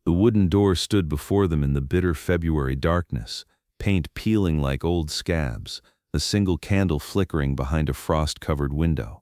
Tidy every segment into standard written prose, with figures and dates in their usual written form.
The wooden door stood before them in the bitter February darkness, paint peeling like old scabs, a single candle flickering behind a frost-covered window.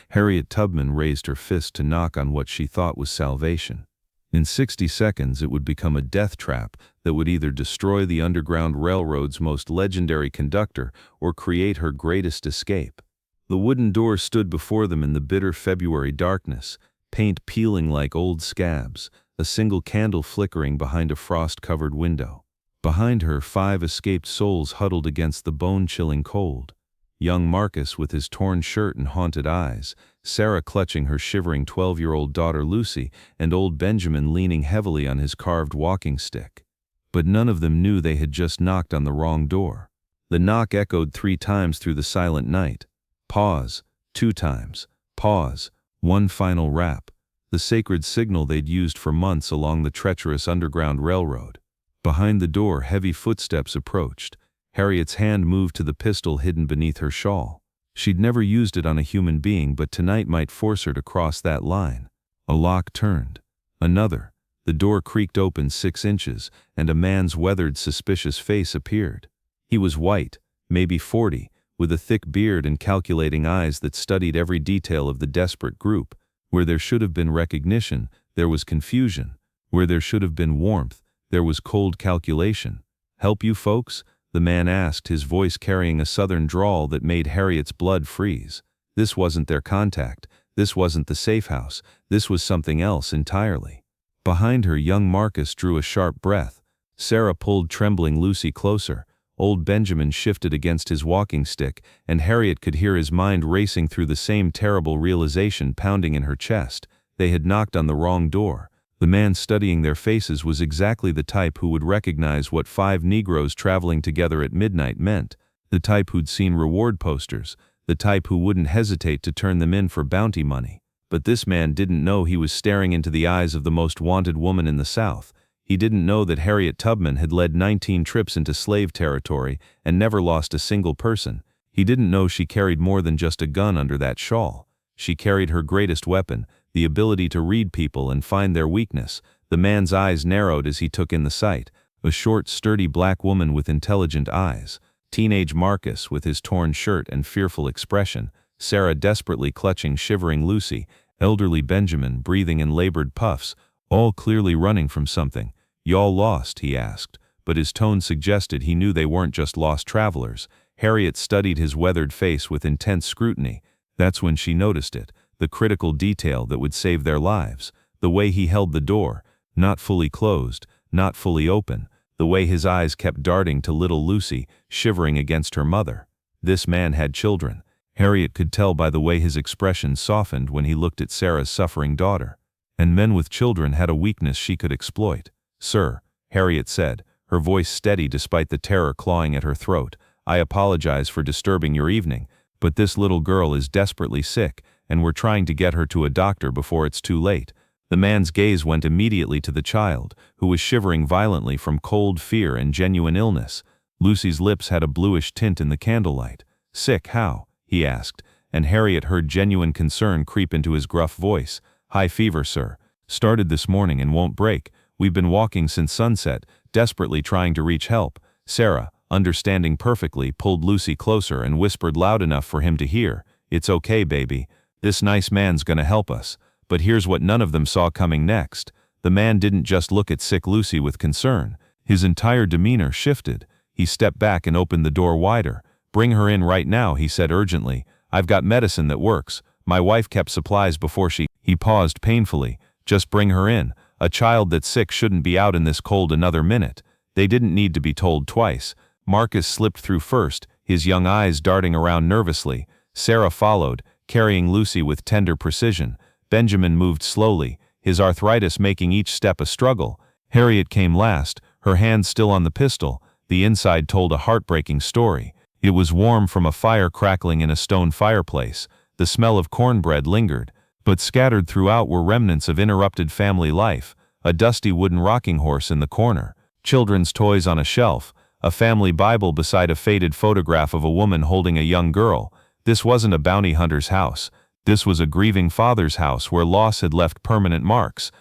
Harriet Tubman raised her fist to knock on what she thought was salvation. In 60 seconds it would become a death trap that would either destroy the Underground Railroad's most legendary conductor or create her greatest escape. The wooden door stood before them in the bitter February darkness, paint peeling like old scabs, a single candle flickering behind a frost-covered window. Behind her, 5 escaped souls huddled against the bone-chilling cold. Young Marcus with his torn shirt and haunted eyes, Sarah clutching her shivering 12-year-old daughter Lucy, and old Benjamin leaning heavily on his carved walking stick. But none of them knew they had just knocked on the wrong door. The knock echoed 3 times through the silent night. Pause. 2 times. Pause. 1 final rap. The sacred signal they'd used for months along the treacherous Underground Railroad. Behind the door, heavy footsteps approached. Harriet's hand moved to the pistol hidden beneath her shawl. She'd never used it on a human being, but tonight might force her to cross that line. A lock turned. Another. The door creaked open 6 inches, and a man's weathered, suspicious face appeared. He was white, maybe 40, with a thick beard and calculating eyes that studied every detail of the desperate group. Where there should have been recognition, there was confusion. Where there should have been warmth, there was cold calculation. "Help you folks?" the man asked, his voice carrying a southern drawl that made Harriet's blood freeze. This wasn't their contact. This wasn't the safe house. This was something else entirely. Behind her, young Marcus drew a sharp breath. Sarah pulled trembling Lucy closer. Old Benjamin shifted against his walking stick, and Harriet could hear his mind racing through the same terrible realization pounding in her chest. They had knocked on the wrong door. The man studying their faces was exactly the type who would recognize what 5 Negroes traveling together at midnight meant, the type who'd seen reward posters, the type who wouldn't hesitate to turn them in for bounty money. But this man didn't know he was staring into the eyes of the most wanted woman in the South. He didn't know that Harriet Tubman had led 19 trips into slave territory and never lost a single person. He didn't know she carried more than just a gun under that shawl. She carried her greatest weapon, the ability to read people and find their weakness. The man's eyes narrowed as he took in the sight. A short, sturdy black woman with intelligent eyes. Teenage Marcus with his torn shirt and fearful expression. Sarah desperately clutching shivering Lucy. Elderly Benjamin breathing in labored puffs, all clearly running from something. "Y'all lost?" he asked, but his tone suggested he knew they weren't just lost travelers. Harriet studied his weathered face with intense scrutiny. That's when she noticed it, the critical detail that would save their lives. The way he held the door, not fully closed, not fully open. The way his eyes kept darting to little Lucy, shivering against her mother. This man had children. Harriet could tell by the way his expression softened when he looked at Sarah's suffering daughter. And men with children had a weakness she could exploit. "Sir," Harriet said, her voice steady despite the terror clawing at her throat, "I apologize for disturbing your evening, but this little girl is desperately sick, and we're trying to get her to a doctor before it's too late." The man's gaze went immediately to the child, who was shivering violently from cold, fear, and genuine illness. Lucy's lips had a bluish tint in the candlelight. "Sick how?" he asked, and Harriet heard genuine concern creep into his gruff voice. "High fever, sir. Started this morning and won't break. We've been walking since sunset, desperately trying to reach help." Sarah, understanding perfectly, pulled Lucy closer and whispered loud enough for him to hear, "It's okay, baby. This nice man's gonna help us." But here's what none of them saw coming next. The man didn't just look at sick Lucy with concern. His entire demeanor shifted. He stepped back and opened the door wider. "Bring her in right now," he said urgently. "I've got medicine that works. My wife kept supplies before she—" He paused painfully. "Just bring her in. A child that's sick shouldn't be out in this cold another minute." They didn't need to be told twice. Marcus slipped through first, his young eyes darting around nervously. Sarah followed, carrying Lucy with tender precision. Benjamin moved slowly, his arthritis making each step a struggle. Harriet came last, her hand still on the pistol. The inside told a heartbreaking story. It was warm from a fire crackling in a stone fireplace. The smell of cornbread lingered, but scattered throughout were remnants of interrupted family life. A dusty wooden rocking horse in the corner, children's toys on a shelf, a family Bible beside a faded photograph of a woman holding a young girl. This wasn't a bounty hunter's house. This was a grieving father's house where loss had left permanent marks.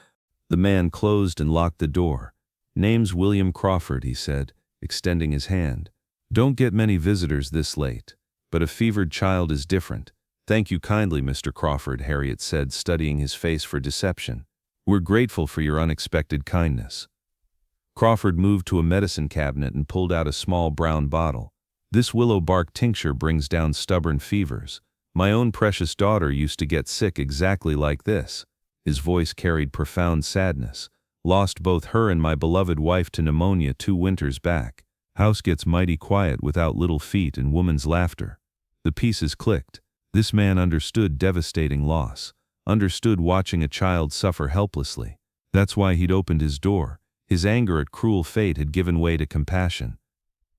The man closed and locked the door. "Name's William Crawford," he said, extending his hand. "Don't get many visitors this late. But a fevered child is different." "Thank you kindly, Mr. Crawford," Harriet said, studying his face for deception. "We're grateful for your unexpected kindness." Crawford moved to a medicine cabinet and pulled out a small brown bottle. "This willow bark tincture brings down stubborn fevers. My own precious daughter used to get sick exactly like this." His voice carried profound sadness. "Lost both her and my beloved wife to pneumonia 2 winters back. House gets mighty quiet without little feet and woman's laughter." The pieces clicked. This man understood devastating loss, understood watching a child suffer helplessly. That's why he'd opened his door. His anger at cruel fate had given way to compassion.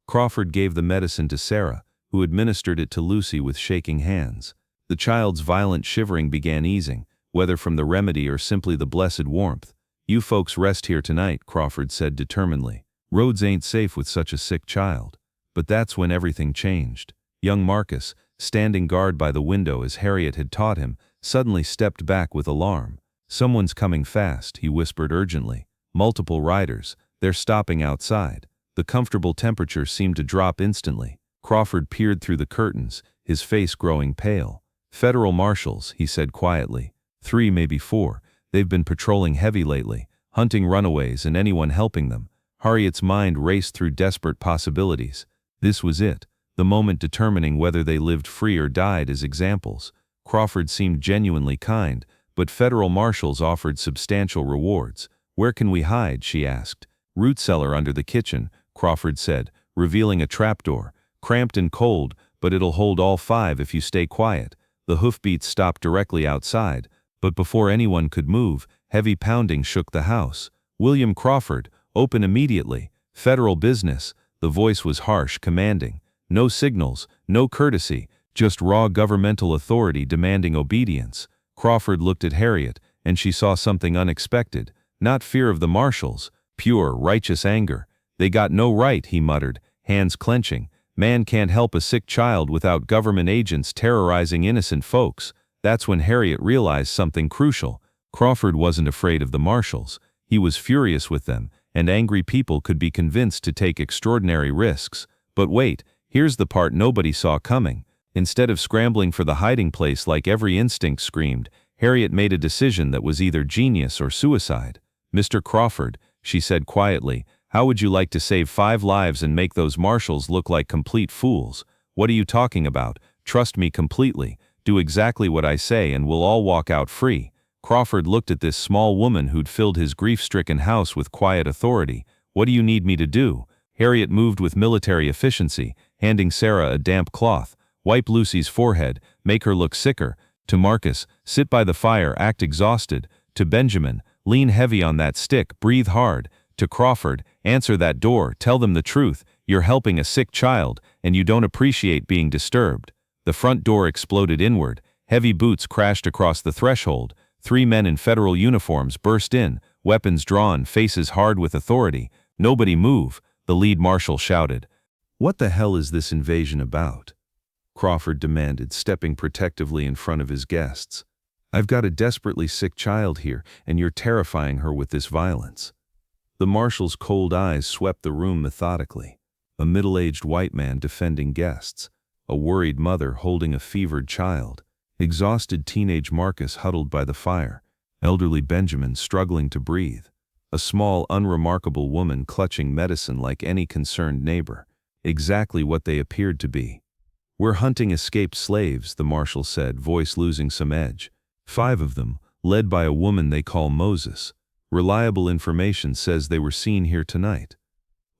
Crawford gave the medicine to Sarah, who administered it to Lucy with shaking hands. The child's violent shivering began easing, whether from the remedy or simply the blessed warmth. "You folks rest here tonight," Crawford said determinedly. "Roads ain't safe with such a sick child." But that's when everything changed. Young Marcus, standing guard by the window as Harriet had taught him, suddenly stepped back with alarm. "Someone's coming fast," he whispered urgently. "Multiple riders. They're stopping outside." The comfortable temperature seemed to drop instantly. Crawford peered through the curtains, his face growing pale. "Federal Marshals," he said quietly. 3, maybe 4. They've been patrolling heavy lately, hunting runaways and anyone helping them." Harriet's mind raced through desperate possibilities. This was it, the moment determining whether they lived free or died as examples. Crawford seemed genuinely kind, but federal marshals offered substantial rewards. "Where can we hide?" she asked. "Root cellar under the kitchen," Crawford said, revealing a trapdoor. "Cramped and cold, but it'll hold all 5 if you stay quiet." The hoofbeats stopped directly outside, but before anyone could move, heavy pounding shook the house. "William Crawford, open immediately. Federal business." The voice was harsh, commanding. No signals, no courtesy, just raw governmental authority demanding obedience. Crawford looked at Harriet, and she saw something unexpected. Not fear of the marshals, pure, righteous anger. "They got no right," he muttered, hands clenching. "Man can't help a sick child without government agents terrorizing innocent folks." That's when Harriet realized something crucial. Crawford wasn't afraid of the marshals. He was furious with them, and angry people could be convinced to take extraordinary risks. But wait, here's the part nobody saw coming. Instead of scrambling for the hiding place like every instinct screamed, Harriet made a decision that was either genius or suicide. "Mr. Crawford," she said quietly, "how would you like to save 5 lives and make those marshals look like complete fools?" "What are you talking about? Trust me completely. Do exactly what I say and we'll all walk out free." Crawford looked at this small woman who'd filled his grief-stricken house with quiet authority. "What do you need me to do?" Harriet moved with military efficiency, handing Sarah a damp cloth. "Wipe Lucy's forehead, make her look sicker." To Marcus, "Sit by the fire, act exhausted." To Benjamin, "Lean heavy on that stick, breathe hard." To Crawford, "Answer that door, tell them the truth. You're helping a sick child, and you don't appreciate being disturbed." The front door exploded inward. Heavy boots crashed across the threshold. 3 men in federal uniforms burst in, weapons drawn, faces hard with authority. "Nobody move," the lead marshal shouted. "What the hell is this invasion about?" Crawford demanded, stepping protectively in front of his guests. "I've got a desperately sick child here, and you're terrifying her with this violence." The marshal's cold eyes swept the room methodically. A middle-aged white man defending guests. A worried mother holding a fevered child. Exhausted teenage Marcus huddled by the fire. Elderly Benjamin struggling to breathe. A small, unremarkable woman clutching medicine like any concerned neighbor. Exactly what they appeared to be. "We're hunting escaped slaves," the marshal said, voice losing some edge. 5 of them, led by a woman they call Moses. "Reliable information says they were seen here tonight."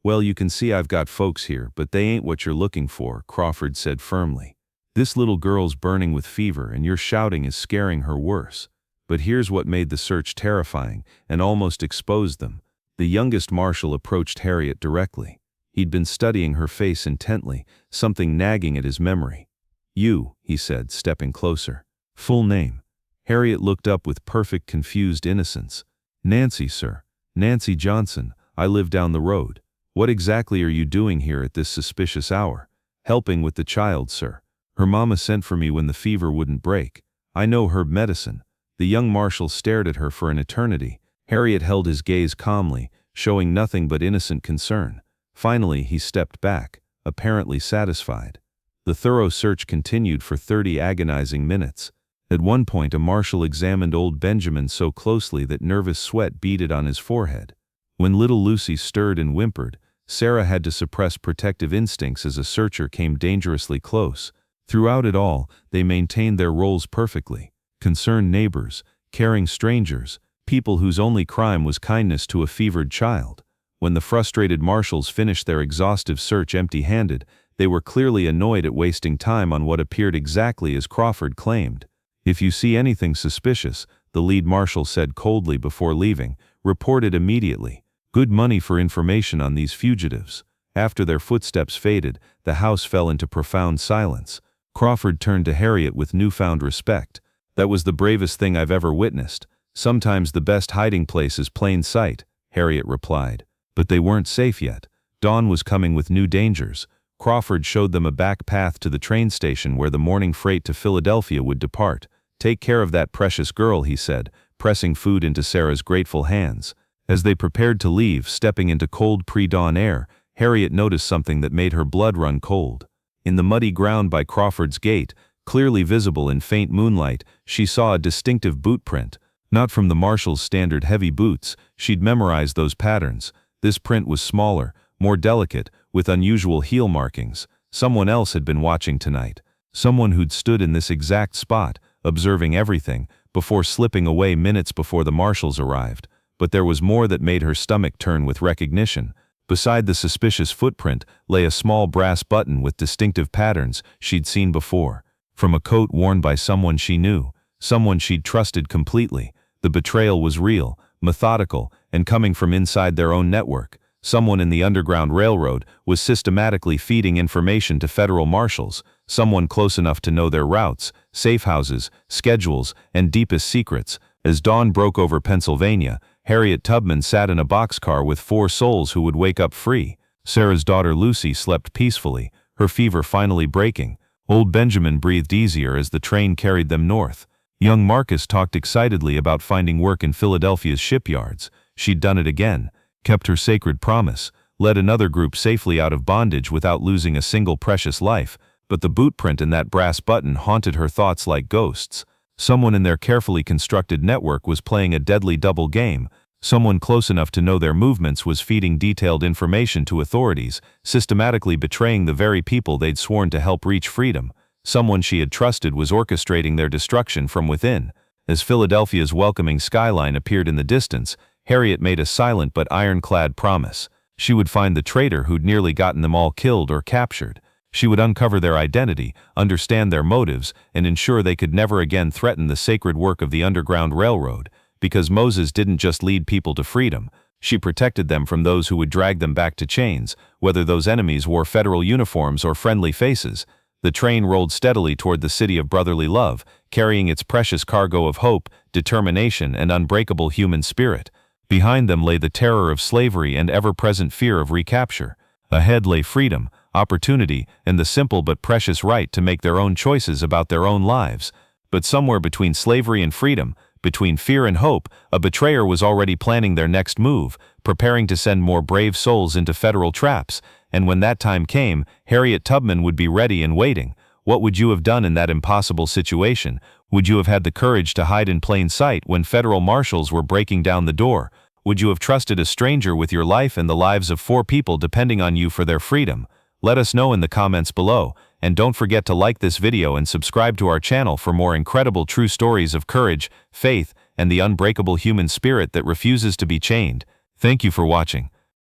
"Well, you can see I've got folks here, but they ain't what you're looking for," Crawford said firmly. "This little girl's burning with fever, and your shouting is scaring her worse." But here's what made the search terrifying, and almost exposed them. The youngest marshal approached Harriet directly. He'd been studying her face intently, something nagging at his memory. "You," he said, stepping closer. "Full name?" Harriet looked up with perfect confused innocence. "Nancy, sir. Nancy Johnson. I live down the road." "What exactly are you doing here at this suspicious hour?" "Helping with the child, sir. Her mama sent for me when the fever wouldn't break. I know herb medicine." The young marshal stared at her for an eternity. Harriet held his gaze calmly, showing nothing but innocent concern. Finally, he stepped back, apparently satisfied. The thorough search continued for 30 agonizing minutes. At one point, a marshal examined old Benjamin so closely that nervous sweat beaded on his forehead. When little Lucy stirred and whimpered, Sarah had to suppress protective instincts as a searcher came dangerously close. Throughout it all, they maintained their roles perfectly. Concerned neighbors, caring strangers, people whose only crime was kindness to a fevered child. When the frustrated marshals finished their exhaustive search empty-handed, they were clearly annoyed at wasting time on what appeared exactly as Crawford claimed. "If you see anything suspicious," the lead marshal said coldly before leaving, "report it immediately. Good money for information on these fugitives." After their footsteps faded, the house fell into profound silence. Crawford turned to Harriet with newfound respect. "That was the bravest thing I've ever witnessed. Sometimes the best hiding place is plain sight," Harriet replied. But they weren't safe yet. Dawn was coming with new dangers. Crawford showed them a back path to the train station where the morning freight to Philadelphia would depart. "Take care of that precious girl," he said, pressing food into Sarah's grateful hands. As they prepared to leave, stepping into cold pre-dawn air, Harriet noticed something that made her blood run cold. In the muddy ground by Crawford's gate, clearly visible in faint moonlight, she saw a distinctive boot print. Not from the marshal's standard heavy boots, she'd memorized those patterns. This print was smaller, more delicate, with unusual heel markings. Someone else had been watching tonight. Someone who'd stood in this exact spot, observing everything, before slipping away minutes before the marshals arrived. But there was more that made her stomach turn with recognition. Beside the suspicious footprint lay a small brass button with distinctive patterns she'd seen before. From a coat worn by someone she knew, someone she'd trusted completely. The betrayal was real, methodical, and coming from inside their own network. Someone in the Underground Railroad was systematically feeding information to federal marshals, someone close enough to know their routes, safe houses, schedules, and deepest secrets. As dawn broke over Pennsylvania, Harriet Tubman sat in a boxcar with 4 souls who would wake up free. Sarah's daughter Lucy slept peacefully, her fever finally breaking. Old Benjamin breathed easier as the train carried them north. Young Marcus talked excitedly about finding work in Philadelphia's shipyards. She'd done it again, kept her sacred promise, led another group safely out of bondage without losing a single precious life. But the boot print and that brass button haunted her thoughts like ghosts. Someone in their carefully constructed network was playing a deadly double game. Someone close enough to know their movements was feeding detailed information to authorities, systematically betraying the very people they'd sworn to help reach freedom. Someone she had trusted was orchestrating their destruction from within. As Philadelphia's welcoming skyline appeared in the distance, Harriet made a silent but ironclad promise. She would find the traitor who'd nearly gotten them all killed or captured. She would uncover their identity, understand their motives, and ensure they could never again threaten the sacred work of the Underground Railroad. Because Moses didn't just lead people to freedom, she protected them from those who would drag them back to chains, whether those enemies wore federal uniforms or friendly faces. The train rolled steadily toward the city of brotherly love, carrying its precious cargo of hope, determination, and unbreakable human spirit. Behind them lay the terror of slavery and ever-present fear of recapture. Ahead lay freedom, opportunity, and the simple but precious right to make their own choices about their own lives. But somewhere between slavery and freedom, between fear and hope, a betrayer was already planning their next move, preparing to send more brave souls into federal traps. And when that time came, Harriet Tubman would be ready and waiting. What would you have done in that impossible situation? Would you have had the courage to hide in plain sight when federal marshals were breaking down the door? Would you have trusted a stranger with your life and the lives of 4 people depending on you for their freedom? Let us know in the comments below, and don't forget to like this video and subscribe to our channel for more incredible true stories of courage, faith, and the unbreakable human spirit that refuses to be chained. Thank you for watching.